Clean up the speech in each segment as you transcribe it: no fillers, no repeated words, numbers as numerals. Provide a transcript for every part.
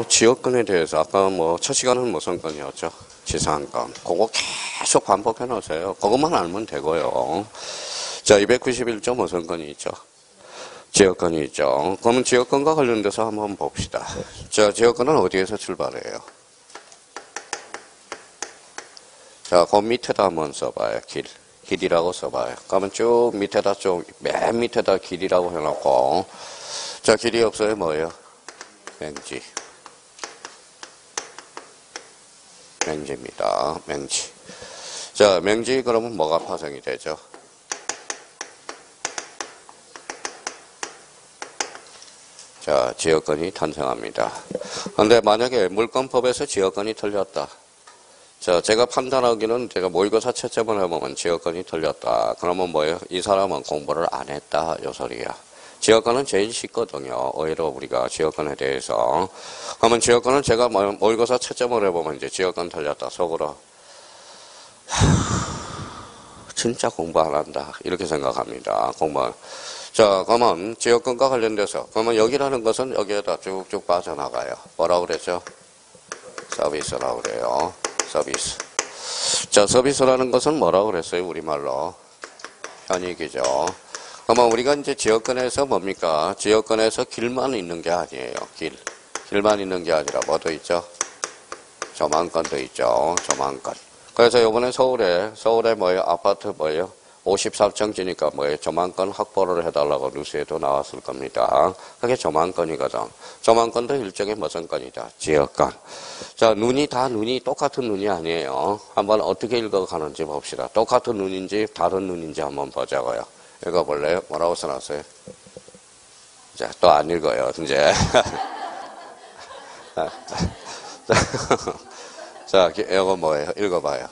지역권에 대해서 아까 첫 시간은 무슨 건이었죠? 지상권. 그거 계속 반복해 놓으세요. 그것만 알면 되고요. 자, 291조 무슨 건이 있죠? 지역권이 있죠. 그러면 지역권과 관련돼서 한번 봅시다. 자, 지역권은 어디에서 출발해요? 자, 그 밑에다 한번 써봐요. 길이라고 써봐요. 그러면 쭉 밑에다 맨 밑에다 길이라고 해놓고, 자, 길이 없어요? 뭐예요? 맹지. 맹지입니다. 맹지. 자, 맹지 그러면 뭐가 파생이 되죠? 자, 지역권이 탄생합니다. 그런데 만약에 물권법에서 지역권이 틀렸다. 자, 제가 판단하기는 제가 모의고사 채점을 해보면 지역권이 틀렸다. 그러면 뭐예요? 이 사람은 공부를 안 했다. 요 소리야. 지역권은 제일 쉽거든요. 오히려 우리가 지역권에 대해서. 그러면 지역권은 제가 모의고사 채점을 해보면 이제 지역권 틀렸다. 속으로. 진짜 공부 안 한다. 이렇게 생각합니다. 공부. 자, 그러면 지역권과 관련돼서. 그러면 여기라는 것은 여기에다 쭉쭉 빠져나가요. 뭐라고 그랬죠? 서비스라고 그래요. 서비스. 자, 서비스라는 것은 뭐라고 그랬어요? 우리말로. 편익이죠. 그러면 우리가 이제 지역권에서 뭡니까? 지역권에서 길만 있는 게 아니에요. 길만 있는 게 아니라 뭐도 있죠? 조망권도 있죠. 조망권. 그래서 이번에 서울에 뭐예요? 아파트 뭐예요? 54층지니까 뭐예요? 조망권 확보를 해달라고 뉴스에도 나왔을 겁니다. 그게 조망권이거든. 조망권도 일종의 무슨 건이다? 지역권. 자, 눈이 똑같은 눈이 아니에요. 한번 어떻게 읽어가는지 봅시다. 똑같은 눈인지 다른 눈인지 한번 보자고요. 읽어볼래요? 뭐라고 써놨어요? 자, 또 안 읽어요, 이제. 자, 이거 뭐예요? 읽어봐요.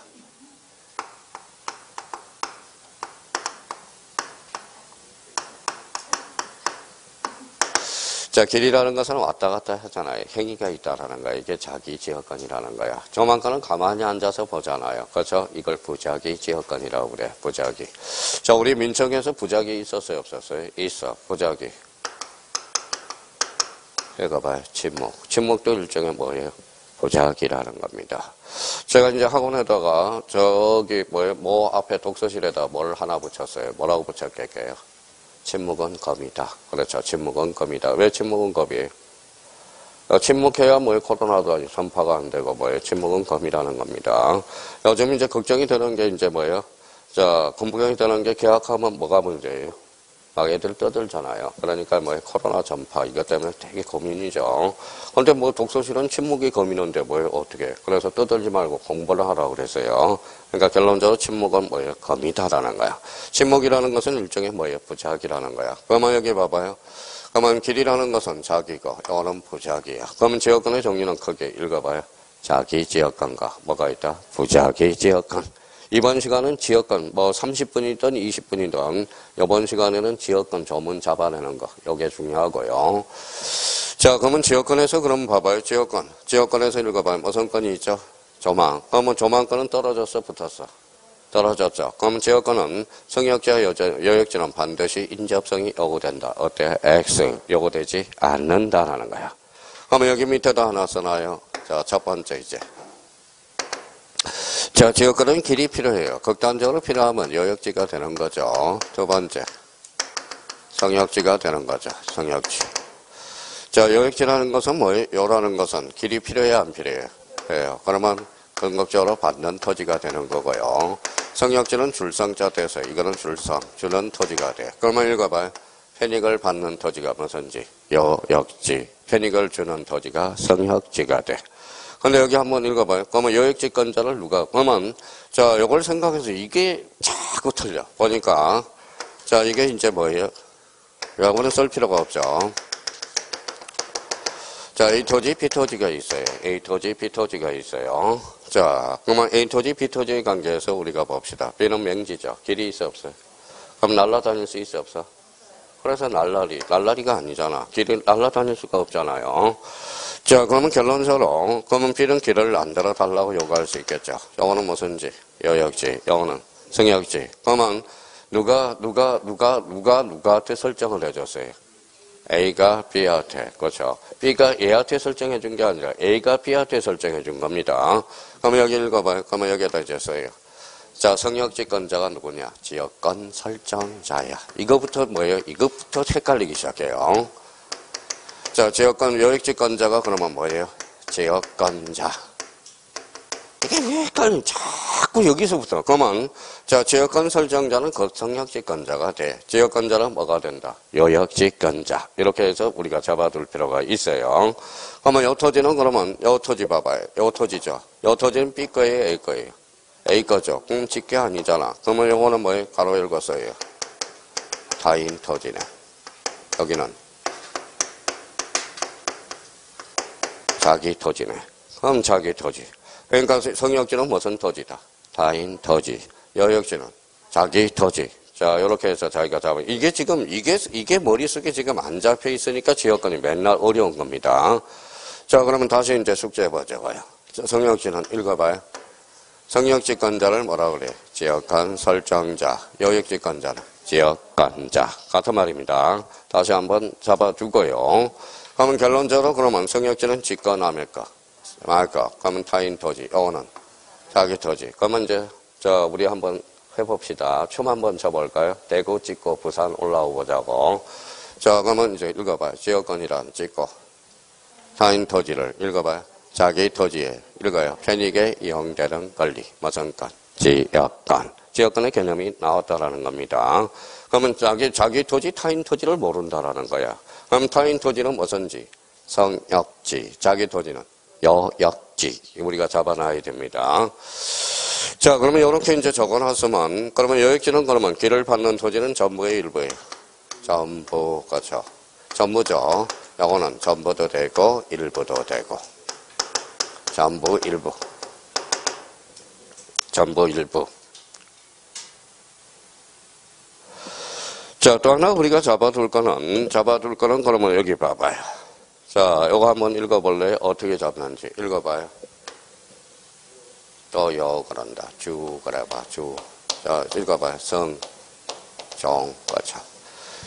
자, 길이라는 것은 왔다 갔다 하잖아요. 행위가 있다라는 거야. 이게 자기 지역권이라는 거야. 조만간은 가만히 앉아서 보잖아요. 그렇죠? 이걸 부작위 지역권이라고 그래. 부작위. 자, 우리 민청에서 부작위 있었어요? 없었어요? 있어. 부작위. 읽어봐요. 침묵. 침묵도 일종의 뭐예요? 부작위라는 겁니다. 제가 이제 학원에다가 뭐 앞에 독서실에다 뭘 하나 붙였어요. 뭐라고 붙였겠게요? 침묵은 검이다. 그렇죠. 침묵은 검이다. 왜 침묵은 검이에요? 침묵해야 코로나도 아직 전파가 안 되고 침묵은 검이라는 겁니다. 요즘 이제 걱정이 되는 게 이제 자, 공부경이 되는 게 개학하면 뭐가 문제예요? 막 애들 떠들잖아요. 그러니까 코로나 전파 이것 때문에 되게 고민이죠. 근데 독서실은 침묵이 검이는데 어떻게? 그래서 떠들지 말고 공부를 하라고 그랬어요. 그러니까 결론적으로 침묵은 검이다라는 거야. 침묵이라는 것은 일종의 부작이라는 거야. 그러면 여기 봐봐요. 그러면 길이라는 것은 자기고, 이거는 부작이야. 그러면 지역권의 종류는 크게 읽어봐요. 자기 지역권과 뭐가 있다? 부작위 지역권. 이번 시간은 지역권, 30분이든 20분이든, 이번 시간에는 지역권 조문 잡아내는 거. 이게 중요하고요. 자, 그러면 지역권에서 그럼 봐봐요. 지역권에서 읽어봐요. 무슨 건이 있죠? 조망. 그러면 조망권은 떨어졌어? 붙었어? 떨어졌죠. 그러면 지역권은 성역지와 여역지는 반드시 인접성이 요구된다. 어때? X. 요구되지 않는다라는 거야. 그러면 여기 밑에도 하나 써놔요. 자, 첫 번째 이제. 자, 지역권은 길이 필요해요. 극단적으로 필요하면 여역지가 되는 거죠. 두 번째, 성역지가 되는 거죠. 성역지. 자, 여역지라는 것은 뭐예요? 요라는 것은 길이 필요해야 안 필요해요? 필요해요. 그러면 궁극적으로 받는 토지가 되는 거고요. 성역지는 줄성자 돼서 이거는 주는 토지가 돼. 그러면 읽어봐요. 편익을 받는 토지가 무슨지? 여역지. 편익을 주는 토지가 성역지가 돼. 근데 여기 한번 읽어봐요. 그러면 여역지권자를 그러면, 자, 요걸 생각해서 이게 자꾸 틀려. 보니까, 자, 이게 이제 뭐예요? 여러분은 쓸 필요가 없죠. 자, A 토지, B 토지가 있어요. A 토지, B 토지가 있어요. 자, 그러면 A 토지, B 토지의 관계에서 우리가 봅시다. B는 맹지죠. 길이 있어, 없어요? 그럼 날아다닐 수 있어, 없어? 그래서 날라리가 아니잖아. 길이 날아다닐 수가 없잖아요. 자, 그러면 결론적으로, 그러면 B는 길을 안 들어달라고 요구할 수 있겠죠. 요거는 무슨지? 여역지. 요거는 성역지. 그러면 누가한테 설정을 해줬어요? A가 B한테, 그렇죠. B가 A한테 설정해 준 게 아니라 A가 B한테 설정해 준 겁니다. 그러면 여기 읽어봐요. 그러면 여기에다 이제 써요. 자, 성역지권자가 누구냐? 지역권 설정자야. 이거부터 뭐예요? 이거부터 헷갈리기 시작해요. 자, 지역권 요역지권자가 그러면 뭐예요? 지역권자. 이게 왜 헷갈려? 자꾸 여기서부터. 그러면, 자, 지역권 설정자는 그 성역지권자가 돼. 지역권자는 뭐가 된다? 요역지권자. 이렇게 해서 우리가 잡아둘 필요가 있어요. 그러면 요 토지는 그러면, 요 토지 봐봐요. 요 토지죠. 요 토지는 B 거예요? A 거예요? A 거죠. 집게 아니잖아. 그러면 요거는 뭐예요? 가로 열고 써요. 타인 토지네. 여기는 자기 토지네. 그럼 자기 토지. 그러니까 성역지는 무슨 토지다? 타인 토지. 여역지는 자기 토지. 자, 요렇게 해서 자기가 잡아. 이게 지금, 이게 머릿속에 지금 안 잡혀 있으니까 지역권이 맨날 어려운 겁니다. 자, 그러면 다시 이제 숙제해보자고요. 성역지는 읽어봐요. 성역지권자를 뭐라 그래? 지역권 설정자. 요역지권자는 지역권자. 같은 말입니다. 다시 한번 잡아주고요. 그러면 결론적으로 그러면 성역지는 지거 남일까? 말까? 그러면 타인 토지. 요거는 자기 토지. 그러면 이제 우리 한번 해봅시다. 춤 한번 쳐볼까요? 대구 찍고 부산 올라오 보자고. 자, 그러면 이제 읽어봐요. 지역권이란 찍고 타인 토지를 읽어봐요. 자기 토지에 읽어요. 편익에 이용되는 권리. 무슨 권? 지역권. 지역권의 개념이 나왔다라는 겁니다. 그러면 자기 토지, 타인 토지를 모른다라는 거야. 그럼 타인 토지는 무슨지? 성역지. 자기 토지는 요역지. 우리가 잡아놔야 됩니다. 자, 그러면 이렇게 이제 적어놨으면, 그러면 요역지는 그러면 길을 받는 토지는 전부의 일부예요. 전부, 그렇죠. 전부죠. 요거는 전부도 되고, 일부도 되고. 전부, 일부. 전부, 일부. 자, 또 하나 우리가 잡아둘 거는 그러면 여기 봐봐요. 자, 요거 한번 읽어볼래요? 어떻게 잡는지. 읽어봐요. 또 요, 그런다. 주, 그래봐, 주. 자, 읽어봐요. 성, 종, 그렇죠.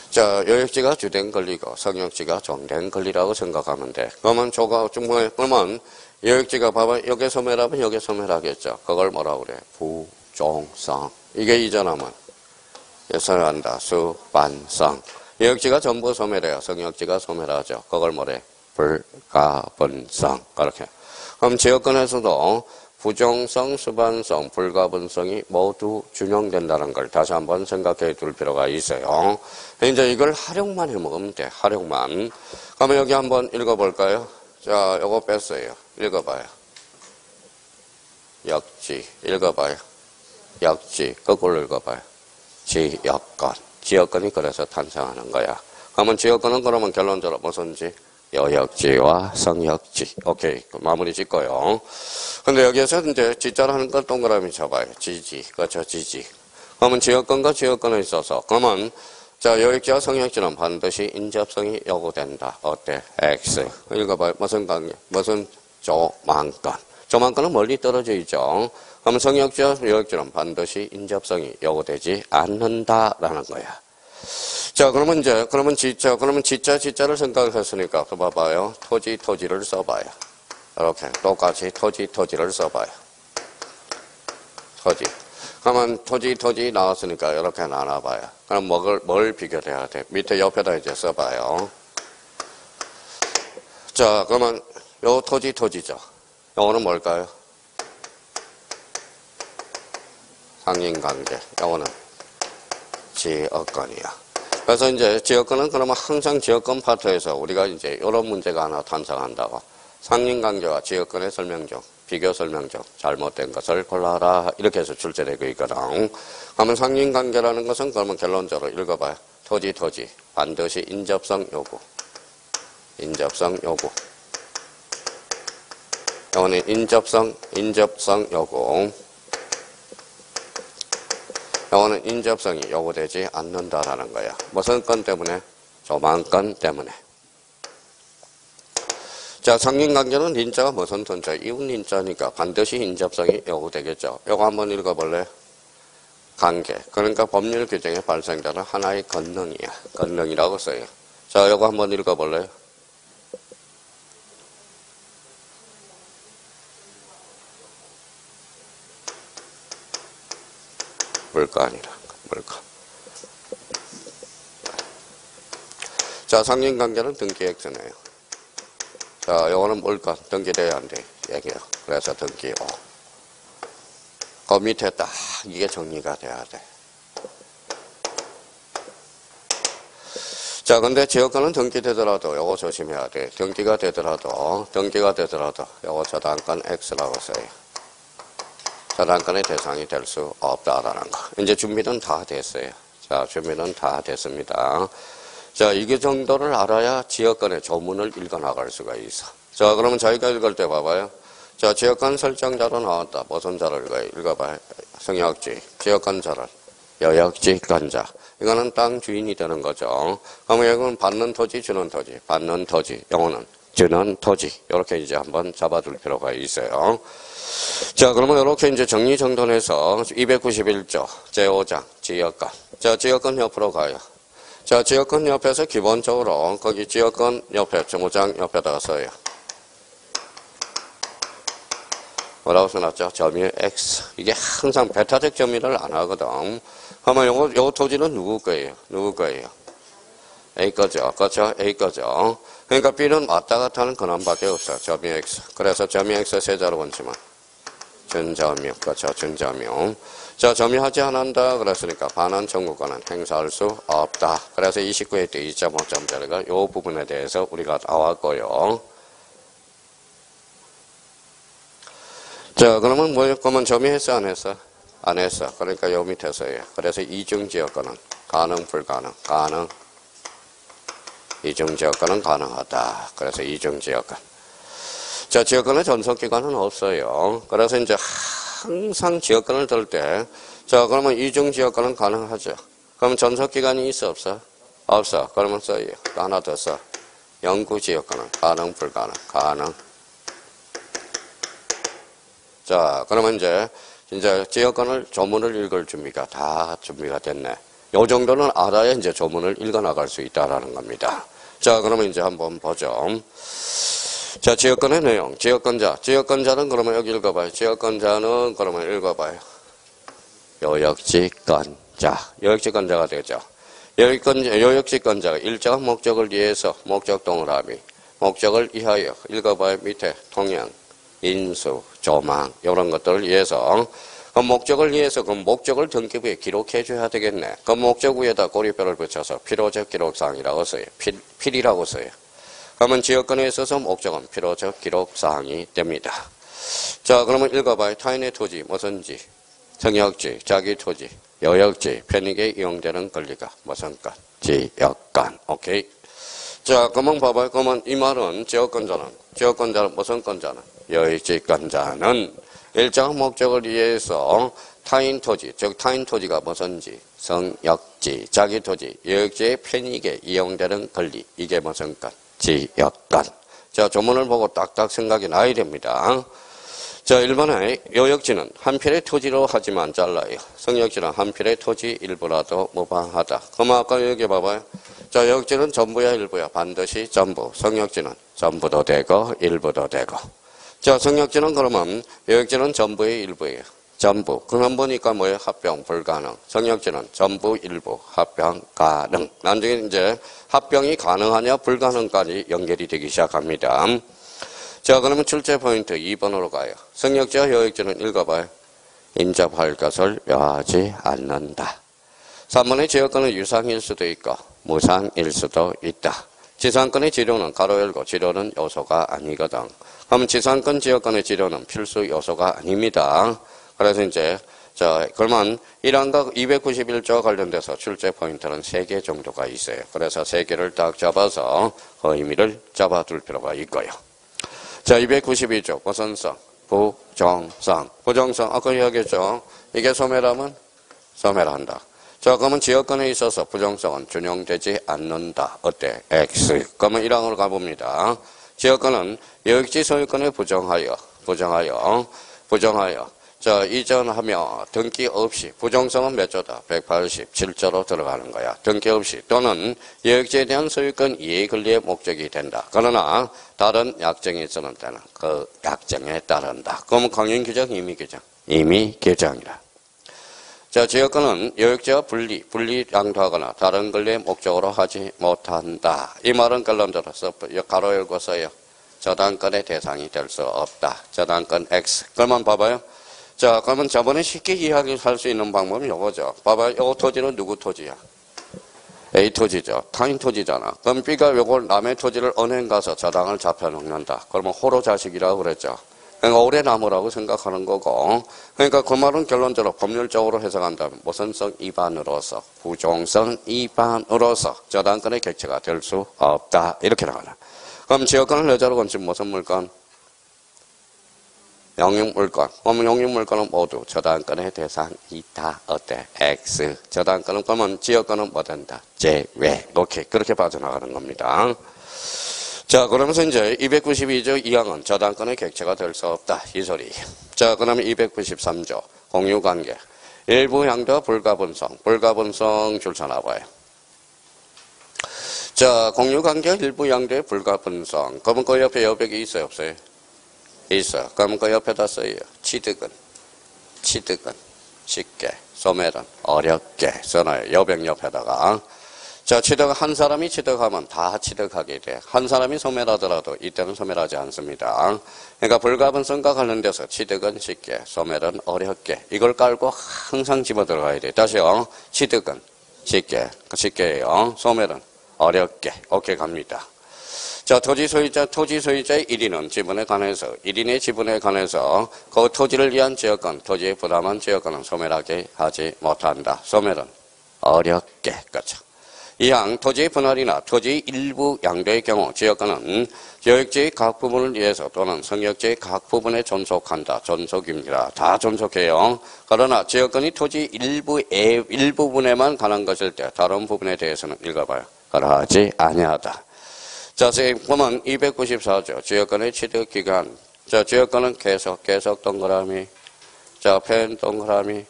자, 요역지가 주된 권리고, 성역지가 종된 권리라고 생각하면 돼. 그러면 그러면 요역지가 봐봐. 여기 소멸하면 여기 소멸하겠죠. 그걸 뭐라 그래? 부종성. 이게 이전하면 예설한다. 수반성. 요역지가 전부 소멸해요. 성역지가 소멸하죠. 그걸 뭐래? 불가분성. 그렇게. 그럼 지역권에서도 부종성, 수반성, 불가분성이 모두 준용된다는 걸 다시 한번 생각해 둘 필요가 있어요. 이제 이걸 활용만 해먹으면 돼. 활용만. 그러면 여기 한번 읽어볼까요? 자, 요거 뺐어요. 읽어봐요. 역지. 읽어봐요. 역지. 거꾸로 읽어봐요. 지역권. 지역권이 그래서 탄생하는 거야. 그러면 지역권은 그러면 결론적으로 무슨지? 요역지와 성역지. 오케이. 마무리 짓고요. 근데 여기에서 이제 지자라는 걸 동그라미 쳐봐요. 지지. 그렇죠. 지지. 그러면 지역권과 지역권에 있어서. 그러면, 자, 요역지와 성역지는 반드시 인접성이 요구된다. 어때? X. 읽어봐요. 무슨 관계? 무슨 조망권. 조망권은 멀리 떨어져 있죠. 그러면 성역지와 요역지는 반드시 인접성이 요구되지 않는다라는 거야. 자, 그러면 지자를 생각했으니까, 또 봐봐요. 토지를 써봐요. 이렇게. 똑같이 토지를 써봐요. 토지. 그러면 토지 나왔으니까 이렇게 나눠봐요. 그럼 뭘 비교해야 돼? 밑에 옆에다 이제 써봐요. 자, 그러면 요 토지죠. 요거는 뭘까요? 상인관계. 요거는 지역권이야. 그래서 이제 지역권은 그러면 항상 지역권 파트에서 우리가 이제 이런 문제가 하나 탄생한다고. 상인관계와 지역권의 설명 중, 비교 설명 중 잘못된 것을 골라라. 이렇게 해서 출제되고 있거든. 그러면 상인관계라는 것은 그러면 결론적으로 읽어봐요. 토지. 반드시 인접성 요구. 요거는 인접성 요구. 요거는 인접성이 요구되지 않는다라는 거야. 무슨 건 때문에? 조망권 때문에. 자, 상인관계는 인자가 무슨 돈자? 이웃인자니까 반드시 인접성이 요구되겠죠. 요거 한번 읽어볼래요? 관계. 그러니까 법률 규정에 발생되는 하나의 권능이야. 권능이라고 써요. 자, 요거 한번 읽어볼래요? 물가. 자, 상징관계는 등기 X네요. 자, 요거는 물가, 등기돼야 안 돼. 얘기해요. 그래서 등기 O. 그 밑에 딱 이게 정리가 돼야 돼. 자, 근데 지역권은 등기되더라도 요거 조심해야 돼. 등기가 되더라도 요거 저당권 X라고 써요. 저당권의 대상이 될 수 없다라는 거. 이제 준비는 다 됐어요. 자, 준비는 다 됐습니다. 자, 이게 정도를 알아야 지역권의 조문을 읽어나갈 수가 있어. 자, 그러면 저희가 읽을 때 봐봐요. 자, 지역권 설정자로 나왔다. 무슨 자를 읽어봐요. 성역지, 지역권 자를. 여역지 건자. 이거는 땅 주인이 되는 거죠. 그러면 여기는 받는 토지, 주는 토지. 받는 토지. 요거는 주는 토지. 이렇게 이제 한번 잡아둘 필요가 있어요. 자, 그러면 이렇게 이제 정리정돈해서 291조 제5장 지역권. 자, 지역권 옆으로 가요. 자, 지역권 옆에서 기본적으로 거기 지역권 옆에 정호장 옆에다가 써요. 뭐라고 써놨죠? 점유 X. 이게 항상 배타적 점유를 안 하거든. 그러면 요 토지는 누구 거예요? A 거죠. 그렇죠? A 거죠. 그러니까 B는 왔다 갔다 하는 근원밖에 없어요. 점유 X. 그래서 점유 X 세자로 번지만. 준점유. 그렇죠. 준점유. 자, 점유하지 않는다. 그랬으니까 반환 청구권은 행사할 수 없다. 그래서 29회 때 2.5점짜리가 요 부분에 대해서 우리가 나왔고요. 자, 그러면 그러면 점유했어, 안 했어? 안 했어. 그러니까 요 밑에서예요. 그래서 이중지역권은 가능, 불가능, 가능. 이중지역권은 가능하다. 그래서 이중지역권. 자, 지역권의 전속기간은 없어요. 그래서 이제 항상 지역권을 들 때, 자, 그러면 이중지역권은 가능하죠. 그럼 전속기간이 있어, 없어? 없어. 그러면 써요. 하나 더 써. 영구지역권은 가능, 불가능, 가능. 자, 그러면 이제 지역권을 조문을 읽을 준비가 다 준비가 됐네. 요 정도는 알아야 이제 조문을 읽어 나갈 수 있다라는 겁니다. 자, 그러면 이제 한번 보죠. 자, 지역권의 내용. 지역권자는 그러면 여기 읽어봐요. 지역권자는 그러면 읽어봐요. 요역지권자가 되죠. 요역지권자가 일정한 목적을 위해서 목적 동그라미, 목적을 위하여 읽어봐요. 밑에 통영, 인수, 조망 이런 것들을 위해서 그 목적을 위해서 그 목적을 등기부에 기록해 줘야 되겠네. 그 목적 위에다 꼬리표를 붙여서 필요적 기록사항이라고 써요. 필이라고 써요. 그러면 지역권에 있어서 목적은 필요적 기록사항이 됩니다. 자, 그러면 읽어봐요. 타인의 토지, 무슨지, 성역지, 자기 토지, 여역지, 편익에 이용되는 권리가 무슨 것, 지역권. 오케이. 자, 그러면 봐봐요. 그러면 이 말은 지역권자는 무슨 권자는? 여역지권자는 일정한 목적을 위해서 타인 토지, 즉 타인 토지가 무슨지, 성역지, 자기 토지, 여역지의 편익에 이용되는 권리, 이게 무슨 것? 지역권. 자, 조문을 보고 딱딱 생각이 나야 됩니다. 자, 1번에 요역지는 한 필의 토지로 하지만 잘라요. 성역지는 한 필의 토지 일부라도 무방하다. 그럼 아까 여기 봐봐요. 자, 요역지는 전부야 일부야? 반드시 전부. 성역지는 전부도 되고 일부도 되고. 자, 성역지는 그러면 요역지는 전부의 일부예요. 전부. 그럼 보니까 뭐예요? 합병 불가능. 성역지는 전부 일부 합병 가능. 나중에 이제 합병이 가능하냐 불가능까지 연결이 되기 시작합니다. 자, 그러면 출제 포인트 2번으로 가요. 성역지와 요역지는 읽어봐요. 인접할 것을 묘하지 않는다. 3번의 지역권은 유상일 수도 있고 무상일 수도 있다. 지상권의 지료는 가로 열고 지료는 요소가 아니거든. 그럼 지상권 지역권의 지료는 필수 요소가 아닙니다. 그래서 이제 자, 그러면 1항과 291조와 관련돼서 출제 포인트는 3개 정도가 있어요. 그래서 3개를 딱 잡아서 그 의미를 잡아둘 필요가 있고요. 자, 292조 무슨성, 부정성. 부정성 아까 이야기했죠. 이게 소멸하면 소멸한다. 자, 그러면 지역권에 있어서 부정성은 준용되지 않는다. 어때? X. 그러면 1항으로 가봅니다. 지역권은 여역지 소유권에 부정하여 자, 이전하며 등기 없이 부정성은 몇 조다? 187조로 들어가는 거야. 등기 없이 또는 여역지에 대한 소유권 이해 권리의 목적이 된다. 그러나 다른 약정이 있는 때는 그 약정에 따른다. 그러면 강행 규정, 임의 규정? 임의 규정이라. 자, 지역권은 여역지와 분리양도하거나 다른 권리의 목적으로 하지 못한다. 이 말은 결론들어서 가로 열고 써요. 저당권의 대상이 될 수 없다. 저당권 X. 그러면 봐봐요. 자, 그러면 저번에 쉽게 이해할 수 있는 방법은 이거죠. 봐봐요. 이 토지는 누구 토지야? A 토지죠. 타인 토지잖아. 그럼 B가 요걸 남의 토지를 은행 가서 저당을 잡혀놓는다. 그러면 호로 자식이라고 그랬죠. 그러니까 오래 남으라고 생각하는 거고. 그러니까 그 말은 결론적으로 법률적으로 해석한다면 모선성 위반으로서 부종성 위반으로서 저당권의 객체가 될 수 없다. 이렇게 나가나. 그럼 지역권을 여자로 건진 무슨 물건? 영유물건. 그러면 영유물건은 모두 저당권의 대상이다. 어때? X. 저당권은 그러면 지역권은 뭐 된다? 제외. 오케이. 그렇게 빠져나가는 겁니다. 자, 그러면서 이제 292조 2항은 저당권의 객체가 될 수 없다. 이 소리. 자, 그러면 293조 공유관계. 일부 양도 불가분성. 불가분성 줄 서나봐요. 자, 공유관계 일부 양도의 불가분성. 그러면 그 옆에 여백이 있어요? 없어요? 있어. 그럼 그 옆에다 써요. 취득은 쉽게, 소멸은 어렵게 써놔요. 여백 옆에다가. 자, 한 사람이 취득하면 다 취득하게 돼. 한 사람이 소멸하더라도 이때는 소멸하지 않습니다. 그러니까 불가분성과 관련돼서 취득은 쉽게, 소멸은 어렵게. 이걸 깔고 항상 집어 들어가야 돼. 다시요. 취득은 쉽게예요. 소멸은 어렵게. 오케이 갑니다. 자, 토지 소유자의 1인은 지분에 관해서, 1인의 지분에 관해서 그 토지를 위한 지역권, 토지에 부담한 지역권은 소멸하게 하지 못한다. 소멸은 어렵게. 그렇죠. 이항 토지의 분할이나 토지의 일부 양도의 경우 지역권은 여역지의 각 부분을 위해서 또는 성역지의 각 부분에 존속한다. 존속입니다. 다 존속해요. 그러나 지역권이 토지 일부분에만 관한 것일 때 다른 부분에 대해서는 읽어봐요. 그러하지 아니하다. 자, 선생님, 보면 294조, 지역권의 취득기간. 자, 지역권은 계속 동그라미. 자, 펜 동그라미.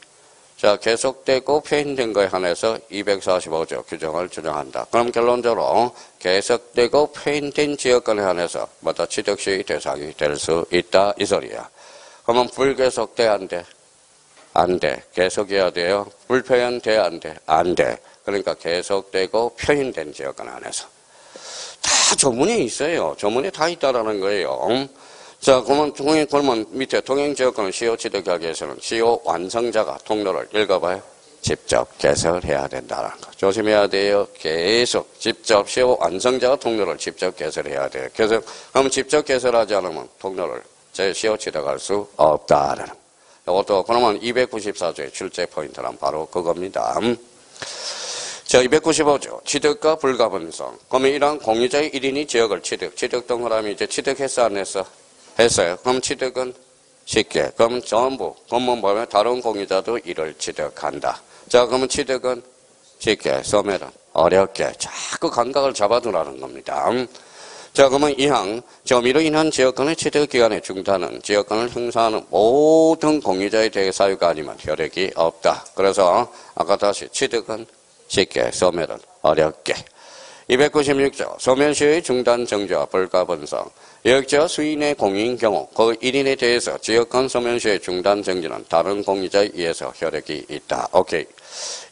자, 계속되고 폐인된 거에 한해서 245조 규정을 준용한다. 그럼 결론적으로 계속되고 폐인된 지역권에 한해서 뭐다 취득시의 대상이 될 수 있다. 이 소리야. 그러면 불계속돼, 안 돼? 안 돼. 계속해야 돼요. 불표현 돼, 안 돼? 안 돼. 그러니까 계속되고 표현된 지역권 안에서. 다 조문에 있어요. 조문에 다 있다라는 거예요. 자, 그러면 밑에 동행지역권은 시효 취득하기 위해서는 시효 완성자가 통로를 읽어봐요. 직접 개설해야 된다는 거. 조심해야 돼요. 계속 직접 시효 완성자가 통로를 직접 개설해야 돼요. 그럼 직접 개설하지 않으면 통로를 시효 취득할 수 없다라는 거. 이것도 그러면 294조의 출제 포인트는 바로 그겁니다. 자, 295조. 취득과 불가분성. 그러면 이런 공유자의 1인이 지역을 취득 동그라미 이제 취득했어, 안 했어? 했어요. 그럼 취득은 쉽게. 그럼 전부, 본문 보면 다른 공유자도 이를 취득한다. 자, 그러면 취득은 쉽게, 소멸은 어렵게. 자꾸 감각을 잡아두라는 겁니다. 자, 그러면 이항, 점유로 인한 지역권의 취득기간의 중단은 지역권을 행사하는 모든 공유자에 대해 사유가 아니면 효력이 없다. 그래서 아까 다시 취득은 쉽게, 소멸은 어렵게. 296조 소멸시효의 중단 정지와 불가분성. 여역지와 수인의 공유인 경우 그 1인에 대해서 지역권 소멸시효의 중단 정지는 다른 공유자에 의해서 효력이 있다. 오케이.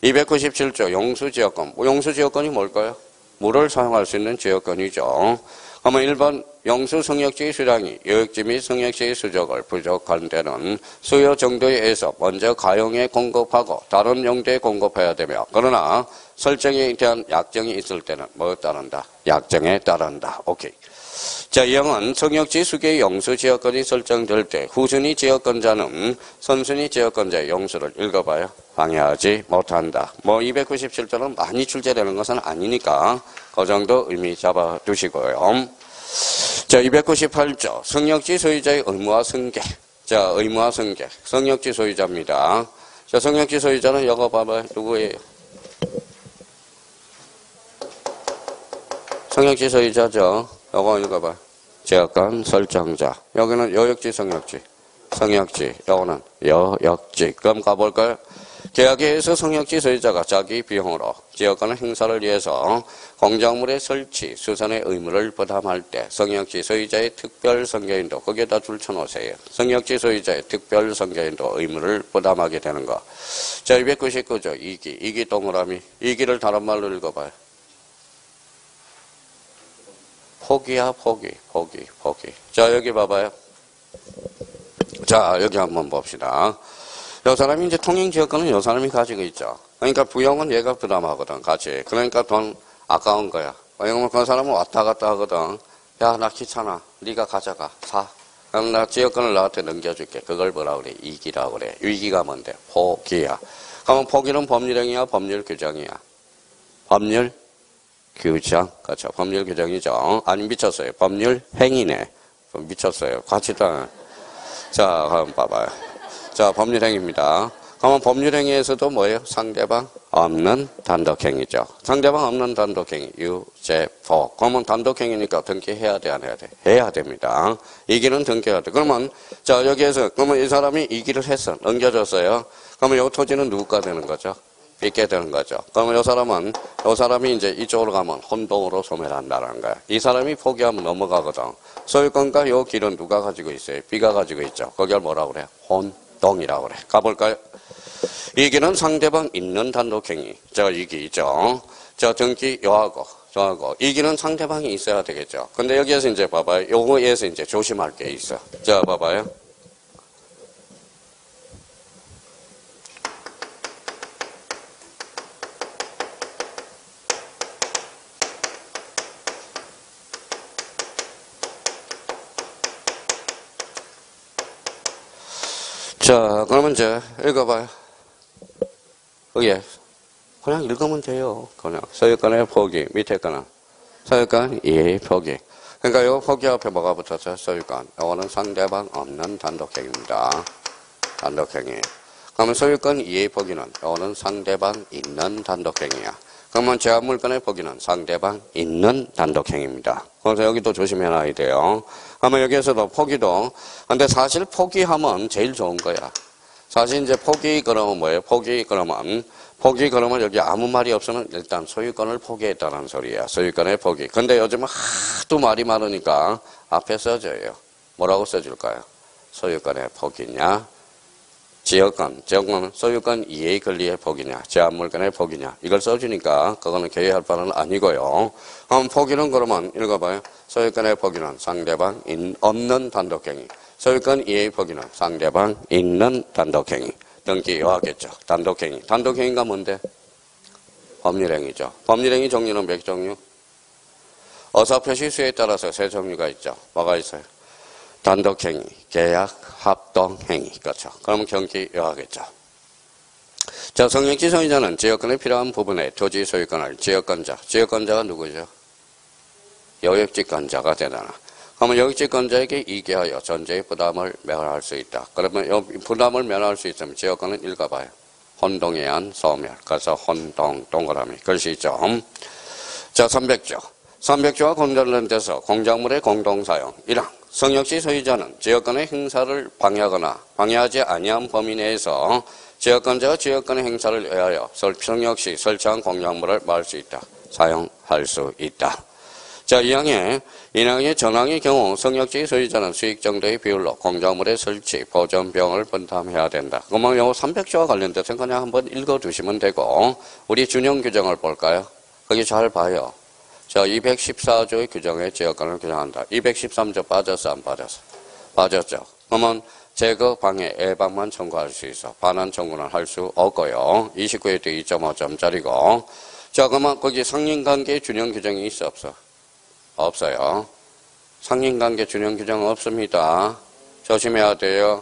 297조 용수지역권. 용수지역권이 뭘까요? 물을 사용할 수 있는 지역권이죠. 그러면 1번 용수 성역지의 수량이 여역지 및 성역지의 수적을 부족한 때는 수요 정도에 의해서 먼저 가용에 공급하고 다른 용도에 공급해야 되며 그러나 설정에 대한 약정이 있을 때는 뭐 따른다? 약정에 따른다. 오케이. 자, 이 항은 성역지 수개의 용수 지역권이 설정될 때 후순위 지역권자는 선순위 지역권자의 용수를 읽어봐요. 방해하지 못한다. 뭐 297조는 많이 출제되는 것은 아니니까 그 정도 의미 잡아두시고요. 자, 298조 성역지 소유자의 의무와 승계. 자, 의무와 승계. 성역지 소유자입니다. 자, 성역지 소유자는 이거 봐봐요. 누구예요? 성역지 소유자죠. 요거 읽어봐. 지역권 설정자. 여기는 여역지, 성역지. 성역지, 요거는 여역지. 그럼 가볼까요? 계약에 의해서 성역지 소유자가 자기 비용으로 지역권의 행사를 위해서 공작물의 설치, 수선의 의무를 부담할 때 성역지 소유자의 특별 선교인도 거기에다 줄쳐놓으세요. 성역지 소유자의 특별 선교인도 의무를 부담하게 되는 거. 자, 299조 2기. 2기 동그라미. 2기를 다른 말로 읽어봐요. 포기야, 포기. 자, 여기 봐봐요. 자, 여기 한번 봅시다. 요 사람이 이제 통행지역권은 요 사람이 가지고 있죠. 그러니까 부용은 얘가 부담하거든, 같이. 그러니까 돈 아까운 거야. 왜냐면 그 사람은 왔다 갔다 하거든. 야, 나 귀찮아. 네가 가져가. 사. 그럼 나 지역권을 나한테 넘겨줄게. 그걸 뭐라 그래? 이기라고 그래. 위기가 뭔데? 포기야. 그러면 포기는 법률행위야, 법률 규정이야? 법률 규정. 그렇죠. 법률 규정이죠. 아니, 미쳤어요. 법률 행위네. 미쳤어요. 같이 다. 자, 한번 봐봐요. 자, 법률행위입니다. 그러면 법률행위에서도 뭐예요? 상대방 없는 단독행위죠. 상대방 없는 단독행위, 유죄법. 그러면 단독행위니까 등기해야 돼, 안 해야 돼? 해야 됩니다. 이기는 등기해야 돼. 그러면, 자, 여기에서, 그러면 이 사람이 이기를 했어. 넘겨줬어요. 그러면 이 토지는 누구가 되는 거죠? 빚게 되는 거죠. 그러면 이 사람이 이제 이쪽으로 가면 혼동으로 소멸한다는 거야. 이 사람이 포기하면 넘어가거든. 소유권과 요 길은 누가 가지고 있어요? B가 가지고 있죠. 거기를 뭐라고 그래? 혼동이라고 그래. 가볼까요? 이기는 상대방 있는 단독행위. 자, 이기 있죠. 자, 등기 요하고, 저하고. 이기는 상대방이 있어야 되겠죠. 근데 여기에서 이제 봐봐요. 요거에서 이제 조심할 게 있어. 자, 봐봐요. 자, 그러면 이제 읽어봐요. 그게 그냥 읽으면 돼요. 그냥 소유권의 포기, 밑에 거는 소유권 이해 포기. 그러니까 요 포기 앞에 뭐가 붙었어요? 소유권. 요거는 상대방 없는 단독행위입니다. 단독행위. 그러면 소유권 이해 포기는 요거는 상대방 있는 단독행위야. 그러면 제한물권의 포기는 상대방 있는 단독행위입니다. 그래서 여기도 조심해놔야 돼요. 그러면 여기에서도 포기도, 근데 사실 포기하면 제일 좋은 거야. 사실 이제 포기 그러면 뭐예요? 포기 그러면 여기 아무 말이 없으면 일단 소유권을 포기했다는 소리야. 소유권의 포기. 근데 요즘은 하도 말이 많으니까 앞에 써줘요. 뭐라고 써줄까요? 소유권의 포기냐? 지역권, 소유권 이해 권리의 포기냐, 제한물권의 포기냐, 이걸 써주니까 그거는 개의할 바는 아니고요. 그럼 포기는 그러면 읽어봐요. 소유권의 포기는 상대방 없는 단독행위. 소유권 이해의 포기는 상대방 있는 단독행위. 등기 요하겠죠. 단독행위. 단독행위가 뭔데? 법률행위죠. 법률행위 종류는 몇 종류? 어사표시 수에 따라서 세 종류가 있죠. 뭐가 있어요? 단독행위, 계약, 합동행위. 그렇죠. 그러면 경기 요하겠죠. 자, 성역지 소유자는 지역권에 필요한 부분의 토지 소유권을 지역권자가 누구죠? 여역지권자가 되잖아. 그러면 여역지권자에게 이기하여 전제의 부담을 면할 수 있다. 그러면 이 부담을 면할 수 있으면 지역권은 읽어봐요. 혼동에 의한 소멸. 그래서 혼동, 동그라미. 글씨 있죠. 자, 300조. 300조와 관련돼서 공작물의 공동사용. 1항. 성역지 소유자는 지역권의 행사를 방해하거나 방해하지 아니한 범위 내에서 지역권자가 지역권의 행사를 위하여 성역시 설치한 공작물을 말할 수 있다. 사용할 수 있다. 자, 2항에 인항의 전항의 경우 성역지 소유자는 수익 정도의 비율로 공작물의 설치, 보존 비용을 분담해야 된다. 그러면 요 300조와 관련돼서 그냥 한번 읽어두시면 되고, 우리 준용 규정을 볼까요? 거기 잘 봐요. 자, 214조의 규정에 지역권을 규정한다. 213조 빠졌어, 안 빠졌어? 빠졌죠. 그러면 제거, 방해, 예방만 청구할 수 있어. 반환 청구는 할 수 없고요. 29회 때 2.5점짜리고. 자, 그러면 거기 상린관계 준용 규정이 있어, 없어? 없어요. 상린관계 준용 규정 없습니다. 조심해야 돼요.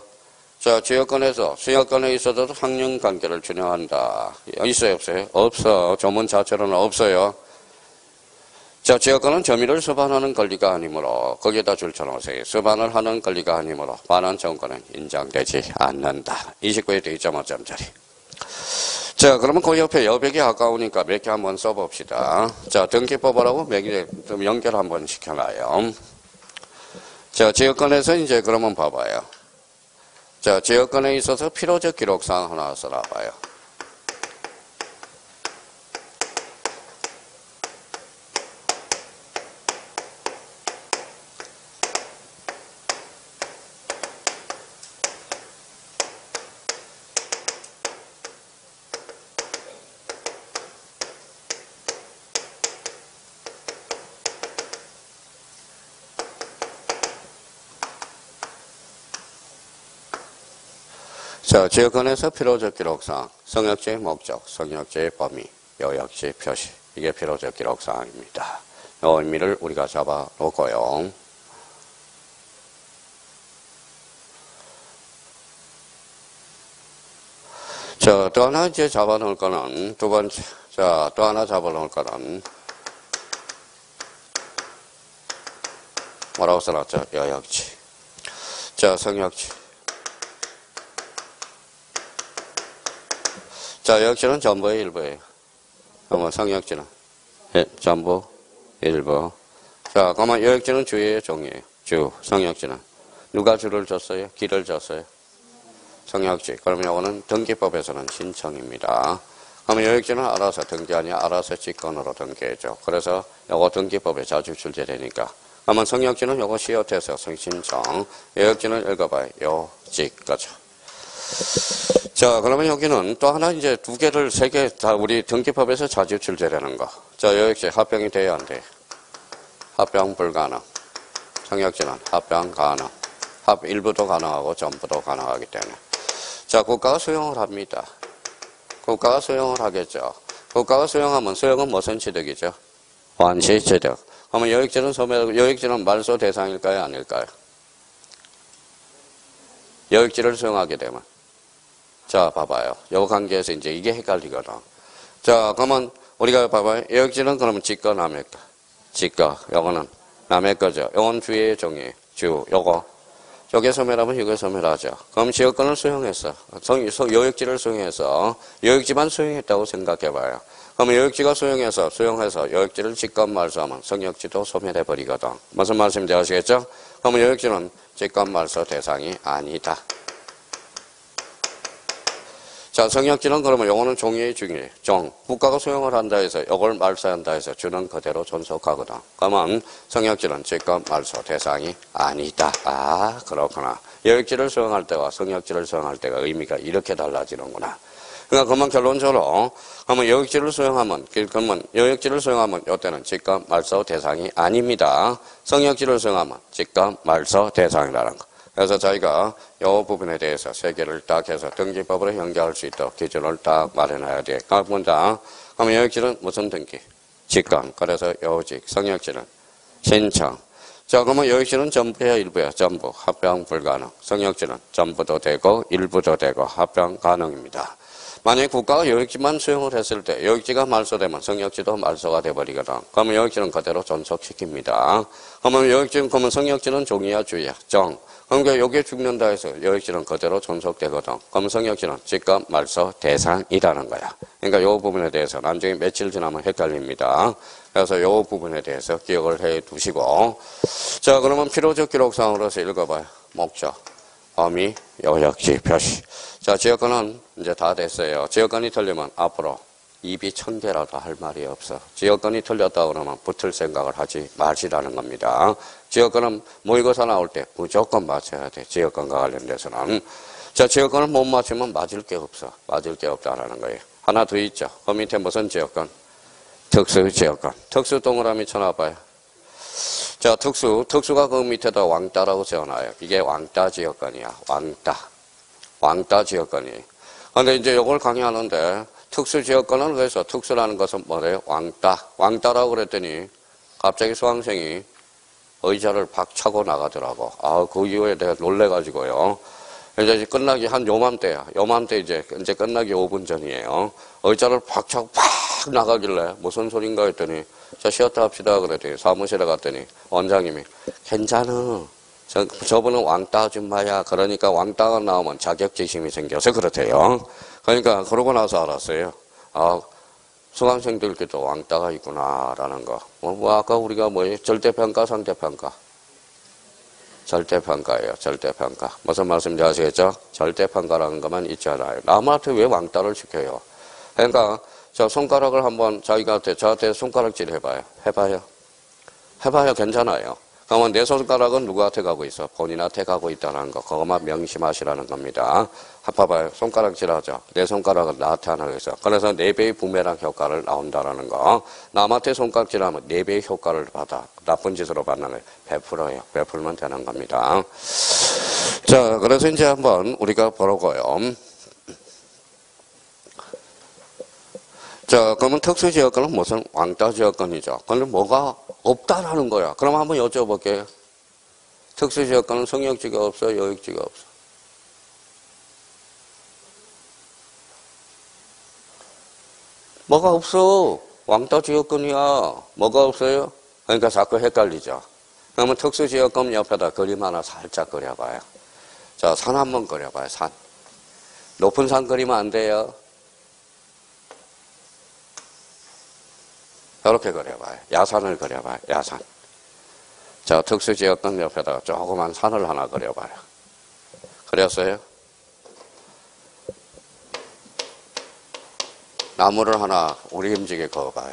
자, 지역권에서 수역권에 있어도 상린관계를 준용한다. 있어요, 없어요? 없어. 조문 자체로는 없어요. 자, 지역권은 점유를 수반하는 권리가 아니므로 거기에다 줄쳐놓으세요. 수반을 하는 권리가 아니므로 반환 청구는 인정되지 않는다. 29에 2.5점짜리. 자, 그러면 그 옆에 여백이 아까우니까 몇 개 한번 써봅시다. 자, 등기법하고 몇 개 좀 연결 한번 시켜놔요. 자, 지역권에서 이제 그러면 봐봐요. 자, 지역권에 있어서 필요적 기록사항 하나 써놔봐요. 자, 지역권에서 필요적 기록사항, 성역지의 목적, 성역지의 범위, 요역지 표시. 이게 필요적 기록사항입니다. 이 의미를 우리가 잡아놓고요. 자, 또 하나 이제 잡아놓을 거는, 두 번째, 자, 또 하나 잡아놓을 거는, 뭐라고 써놨죠? 요역지. 자, 성역지. 자, 역지는 전부의 일부예요. 그러면 성역지는? 예, 전부, 일부. 자, 그러면 요역지는 주의 종이에요. 주, 성역지는. 누가 주를 줬어요? 기를 줬어요? 성역지. 그러면 이거는 등기법에서는 신청입니다. 그러면 요역지는 알아서 등기 아니야 알아서 직권으로 등기해줘. 그래서 요거 등기법에 자주 출제되니까. 그러면 성역지는 요거 시효태서 신청. 요역지는 읽어봐요. 요직. 그죠. 자, 그러면 여기는 또 하나 이제 두 개를, 세 개 다 우리 등기법에서 자주 출제되는 거. 자, 요역지 합병이 돼야 안 돼. 합병 불가능. 성역지는 합병 가능. 일부도 가능하고 전부도 가능하기 때문에. 자, 국가가 수용을 합니다. 국가가 수용을 하겠죠. 국가가 수용하면 수용은 무슨 취득이죠? 완시 취득. 그러면 요역지는 말소 대상일까요? 아닐까요? 요역지를 수용하게 되면. 자, 봐봐요. 요 관계에서 이제 이게 헷갈리거든. 자, 그러면 우리가 봐봐요. 요역지는 그러면 지가 남의 거. 지가. 요거는 남의 거죠. 요건 주의 종이. 주. 요거. 요게 소멸하면 이게 소멸하죠. 그럼 지역권을 수용했어. 요역지를 수용해서 요역지만 수용했다고 생각해봐요. 그러면 요역지가 수용해서 요역지를 직권 말소하면 성역지도 소멸해버리거든. 무슨 말씀인지 아시겠죠? 그러면 요역지는 직권 말소 대상이 아니다. 자, 성역지는 그러면 요거는 종이의 중이에요. 종. 국가가 수용을 한다 해서 요걸 말소한다 해서 주는 그대로 존속하거든. 그러면 성역지는 직권 말소 대상이 아니다. 아, 그렇구나. 요역지를 수용할 때와 성역지를 수용할 때가 의미가 이렇게 달라지는구나. 그러니까 그만 결론적으로 그러면 요역지를 수용하면 요때는 직권 말소 대상이 아닙니다. 성역지를 수용하면 직권 말소 대상이라는 거. 그래서 저희가 이 부분에 대해서 세 개를 딱 해서 등기법으로 연결할 수 있도록 기준을 딱 마련해야 돼. 각 문장. 그러면 요역지는 무슨 등기? 직권. 그래서 요직. 성역지는 신청. 자, 그러면 요역지는 전부야 일부야? 전부. 합병 불가능. 성역지는 전부도 되고 일부도 되고 합병 가능입니다. 만약에 국가가 요역지만 수용을 했을 때 요역지가 말소되면 성역지도 말소가 돼버리거든. 그러면 요역지는 그대로 존속시킵니다. 그러면 성역지는 종이야 주야? 정. 그러니까 여기에 죽는다 해서 요역지는 그대로 존속되거든. 그럼 성역지는 직권 말소 대상이라는 거야. 그러니까 요 부분에 대해서 나중에 며칠 지나면 헷갈립니다. 그래서 요 부분에 대해서 기억을 해 두시고. 자, 그러면 필요적 기록사항으로서 읽어봐요. 목적, 범위, 요역지, 표시. 자, 지역권은 이제 다 됐어요. 지역권이 틀리면 앞으로 입이 1000개라도 할 말이 없어. 지역권이 틀렸다 그러면 붙을 생각을 하지 마시라는 겁니다. 지역권은 모의고사 나올 때 무조건 맞춰야 돼. 지역권과 관련돼서는. 자, 지역권을 못 맞추면 맞을 게 없어. 맞을 게 없다라는 거예요. 하나 더 있죠. 그 밑에 무슨 지역권? 특수지역권. 특수 동그라미 쳐놔봐요. 자, 특수가 그 밑에다 왕따라고 세워놔요. 이게 왕따 지역권이야. 왕따 지역권이. 근데 이제 이걸 강의하는데 특수지역권은 그래서 특수라는 것은 뭐래요? 왕따라고 그랬더니 갑자기 수강생이 의자를 팍 차고 나가더라고. 아, 그 이후에 내가 놀래가지고요. 이제 끝나기 한 요맘때야. 요맘때 이제 끝나기 5분 전이에요. 의자를 팍 차고 팍 나가길래 무슨 소린가 했더니 자, 쉬었다 합시다 그랬더니 사무실에 갔더니 원장님이 괜찮아. 저분은 왕따 아줌마야. 그러니까 왕따가 나오면 자격지심이 생겨서 그렇대요. 그러니까 그러고 나서 알았어요. 아, 수강생들께도 왕따가 있구나라는 거. 아까 우리가 절대평가, 상대평가. 절대평가예요. 절대평가. 무슨 말씀인지 아시겠죠? 절대평가라는 것만 있지 않아요. 남한테 왜 왕따를 시켜요? 그러니까 저 손가락을 한번 저한테 손가락질 해봐요. 해봐요. 괜찮아요. 그러면 내 손가락은 누구한테 가고 있어? 본인한테 가고 있다는 거. 그것만 명심하시라는 겁니다. 봐봐요. 손가락질 하죠. 내 손가락은 나한테 하나 있어. 그래서 4배의 부메랑 효과를 나온다라는 거. 남한테 손가락질 하면 4배의 효과를 받아. 나쁜 짓으로 받는 거예요. 베풀어요. 베풀면 되는 겁니다. 자, 그래서 이제 한번 우리가 보려고요. 자, 그러면 특수지역권은 무슨 왕따지역권이죠. 그런데 뭐가 없다라는 거야. 그럼 한번 여쭤볼게요. 특수지역권은 성역지가 없어, 여역지가 없어. 뭐가 없어. 왕따지역권이야. 뭐가 없어요? 그러니까 자꾸 헷갈리죠. 그러면 특수지역권 옆에다 그림 하나 살짝 그려봐요. 자, 산 한번 그려봐요. 산. 높은 산 그리면 안 돼요. 이렇게 그려봐요. 야산을 그려봐요. 야산. 자, 특수지역권 옆에다가 조그만 산을 하나 그려봐요. 그렸어요? 나무를 하나 우리임지게 그어봐요.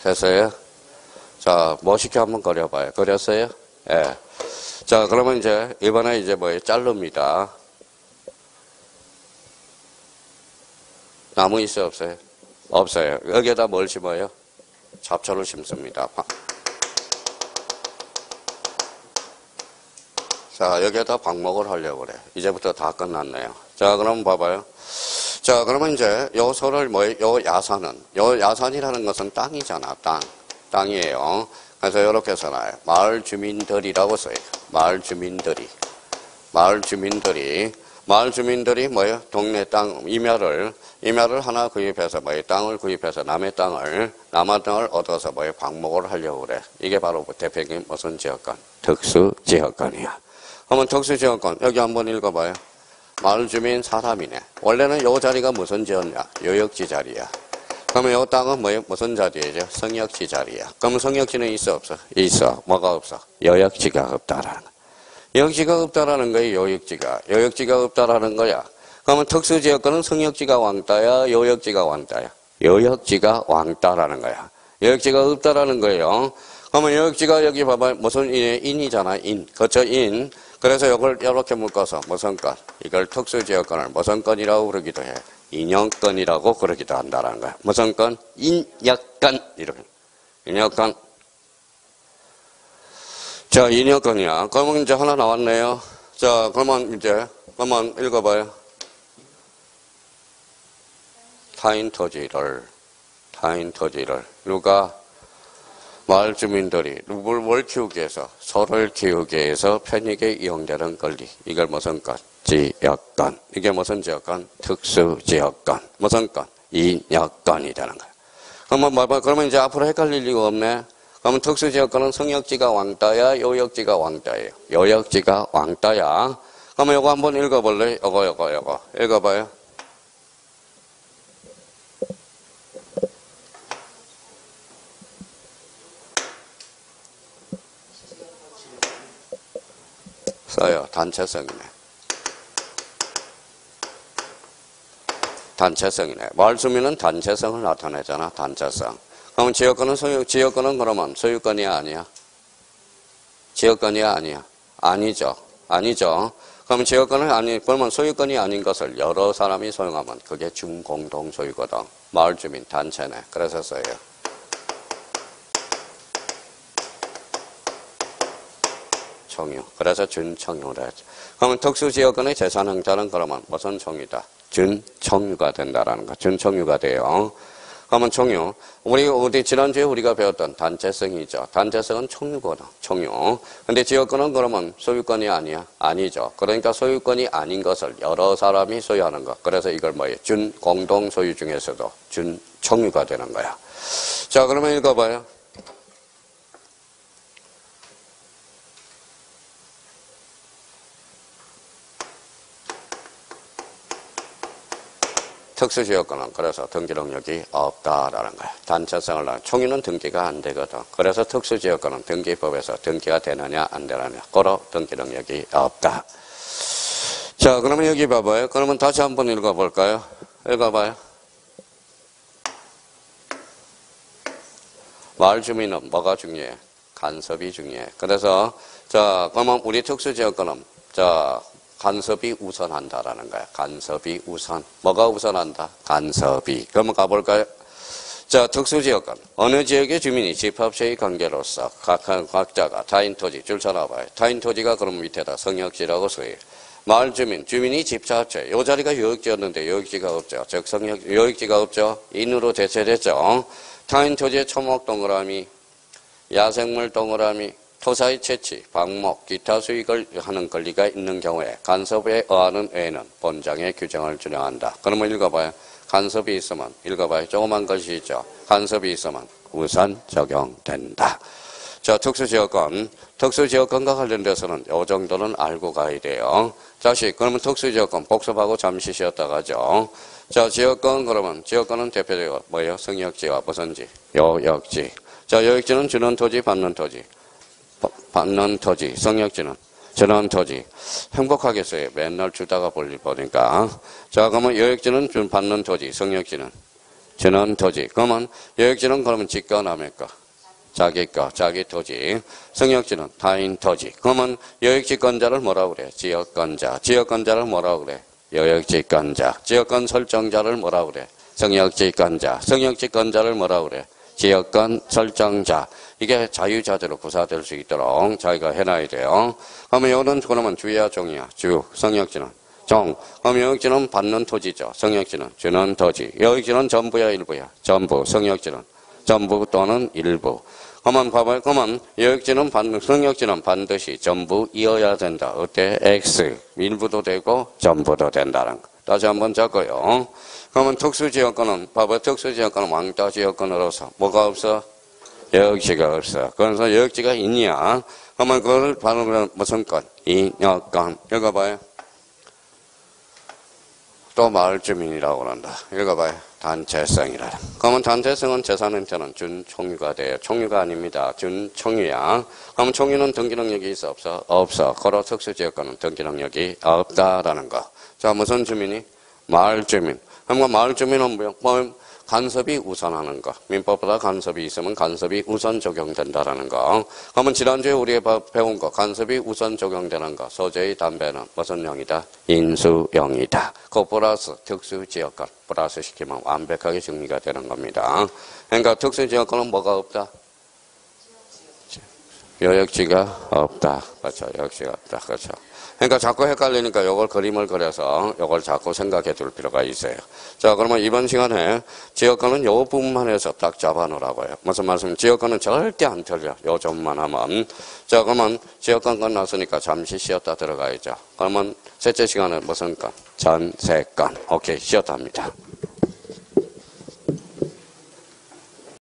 됐어요? 자, 멋있게 한번 그려봐요. 그렸어요? 예. 자, 그러면 이제 이번에 이제 뭐예요? 자릅니다. 나무 있어요? 없어요? 없어요. 여기에다 뭘 심어요? 잡초를 심습니다. 자, 여기에다 방목을 하려고 그래. 이제부터 다 끝났네요. 자, 그럼 봐봐요. 자, 그러면 이제 요 소를 뭐예요? 요 야산이라는 것은 땅이잖아. 땅이에요. 그래서 이렇게 써놔요. 마을 주민들이라고 써요. 마을 주민들이 뭐예요? 동네 땅, 임야를 하나 구입해서 뭐예요? 땅을 구입해서 남의 땅을 얻어서 뭐예요? 방목을 하려고 그래. 이게 바로 대표적인 무슨 지역권? 특수지역권이야. 그러면 특수지역권, 여기 한번 읽어봐요. 마을 주민 사람이네. 원래는 요 자리가 무슨 지역이야? 요역지 자리야. 그러면 요 땅은 뭐예요? 무슨 자리이죠? 성역지 자리야. 그러면 성역지는 있어, 없어? 있어. 뭐가 없어? 요역지가 없다라는 거. 요역지가 없다라는 거예요, 요역지가. 요역지가 없다라는 거야. 그러면 특수지역권은 성역지가 왕따야, 요역지가 왕따야? 요역지가 왕따라는 거야. 요역지가 없다라는 거예요. 그러면 요역지가 여기 봐봐. 무슨 인이잖아, 인. 그렇죠, 인. 그래서 이걸 이렇게 묶어서 무슨 건? 이걸 특수지역권을 무슨 건이라고 그러기도 해. 인역권이라고 그러기도 한다라는 거야. 무슨 건? 인역권. 이렇게. 인역권. 자, 인역권이야. 그러면 이제 하나 나왔네요. 자, 그러면 읽어봐요. 타인 토지를 누가 마을 주민들이 뭘 키우기 위해서? 소를 키우기 위해서 편익에 이용되는 권리. 이걸 무슨 건? 지역권. 이게 무슨 지역권? 특수지역권. 무슨 건? 인역권이 되는 거야. 그러면 이제 앞으로 헷갈릴 이유가 없네. 그러면 특수지역권은 성역지가 왕따야, 요역지가 왕따예요. 요역지가 왕따야. 그러면 요거 한번 읽어볼래요? 요거. 읽어봐요. 써요. 단체성이네. 마을 주민은 단체성을 나타내잖아. 단체성. 그러면 지역권은 그러면 소유권이야, 아니야? 지역권이야, 아니야? 아니죠. 그러면 그러면 소유권이 아닌 것을 여러 사람이 소유하면 그게 준공동 소유거든. 마을 주민 단체네. 그래서 써요. 총유. 그래서 준총유라 했죠. 그러면 특수지역권의 재산행자는 그러면 무슨 총유다? 준총유가 된다라는 거. 준총유가 돼요. 그러면 총유. 지난주에 우리가 배웠던 단체성이죠. 단체성은 총유거든. 총유. 근데 지역권은 그러면 소유권이 아니야? 아니죠. 그러니까 소유권이 아닌 것을 여러 사람이 소유하는 것. 그래서 이걸 뭐예요? 준공동 소유 중에서도 준총유가 되는 거야. 자, 그러면 읽어봐요. 특수지역권은 그래서 등기 능력이 없다라는 거야. 단체성을 낳은 총회는 등기가 안 되거든. 그래서 특수지역권은 등기법에서 등기가 되느냐 안 되느냐. 고로 등기 능력이 없다. 자, 그러면 여기 봐봐요. 그러면 다시 한번 읽어볼까요? 읽어봐요. 마을 주민은 뭐가 중요해? 간섭이 중요해. 그래서 자, 그러면 우리 특수지역권은 자, 간섭이 우선한다라는 거야. 간섭이 우선. 뭐가 우선한다? 간섭이. 그러면 가볼까요? 자, 특수지역권. 어느 지역의 주민이 집합체의 관계로서 각자가 타인 토지 줄 서놔봐요. 타인 토지가 그럼 밑에다 성역지라고 써요. 마을 주민이 집합체. 요 자리가 요역지였는데 요역지가 없죠. 즉 요역지가 없죠. 인으로 대체됐죠. 타인 토지의 초목 동그라미, 야생물 동그라미, 토사의 채취, 방목, 기타 수익을 하는 권리가 있는 경우에 간섭에 의하는 외에는 본장의 규정을 준용한다. 그러면 읽어봐요. 간섭이 있으면 읽어봐요. 조그만 것이 있죠. 간섭이 있으면 우선 적용된다. 자, 특수지역권과 관련돼서는 이 정도는 알고 가야 돼요. 다시 그러면 특수지역권 복습하고 잠시 쉬었다 가죠. 자, 지역권 그러면 지역권은 대표적으로 뭐예요? 성역지와 무슨지? 요역지. 자, 요역지는 주는 토지, 받는 토지. 받는 토지, 성역지는 주는 토지. 행복하겠어요. 맨날 주다가 볼일 보니까. 자, 그러면 요역지는 받는 토지, 성역지는 주는 토지. 그러면 요역지는 그러면 지가 남의 거. 자기 거, 자기 토지. 성역지는 타인 토지. 그러면 요역지권자를 뭐라고 그래? 지역권자. 지역권자를 뭐라고 그래? 요역지권자. 지역권 설정자를 뭐라고 그래? 성역지권자. 성역지권자를 뭐라고 그래? 지역권 설정자. 이게 자유자재로 구사될 수 있도록 자기가 해놔야 돼요. 그러면 요는 그러면 주야 종이야. 주. 성역지는 종. 그럼 요역지는 받는 토지죠. 성역지는 주는 토지. 요역지는 전부야 일부야. 전부. 성역지는 전부 또는 일부. 그러면 봐봐요. 그러면 요역지는 성역지는 반드시 전부이어야 된다. 어때? X. 일부도 되고 전부도 된다는 거. 다시 한번 잡고요. 그러면 특수지역권은 봐봐요. 특수지역권은 왕따지역권으로서 뭐가 없어? 요역지가 없어. 그래서 요역지가 있냐? 그러면 그걸 바로 무슨 건? 인여권. 읽어봐요. 또 마을주민이라고 그런다. 읽어봐요. 단체성이라. 그러면 단체성은 재산형태는 준총유가 돼요. 총유가 아닙니다. 준총유야. 그러면 총유는 등기 능력이 있어? 없어? 없어. 거로 특수지역권은 등기 능력이 없다라는 거. 자, 무슨 주민이? 마을주민. 그러면 마을주민은 뭐야? 간섭이 우선하는 거. 민법보다 간섭이 있으면 간섭이 우선 적용된다라는 거. 그러면 지난주에 우리가 배운 거. 간섭이 우선 적용되는 거. 소재의 담배는 무슨 형이다? 인수형이다. 그 플러스 특수지역권. 플러스 시키면 완벽하게 정리가 되는 겁니다. 그러니까 특수지역권은 뭐가 없다? 요역지가 없다. 그렇죠. 요역지가 없다. 그렇죠. 그러니까 자꾸 헷갈리니까 요걸 그림을 그려서 요걸 자꾸 생각해 둘 필요가 있어요. 자, 그러면 이번 시간에 지역권은 요 부분만 해서 딱 잡아 놓으라고요. 무슨 말씀? 지역권은 절대 안 틀려. 요 점만 하면. 자, 그러면 지역권 끝났으니까 잠시 쉬었다 들어가야죠. 그러면 셋째 시간에 무슨 건? 전세권. 오케이, 쉬었다 합니다.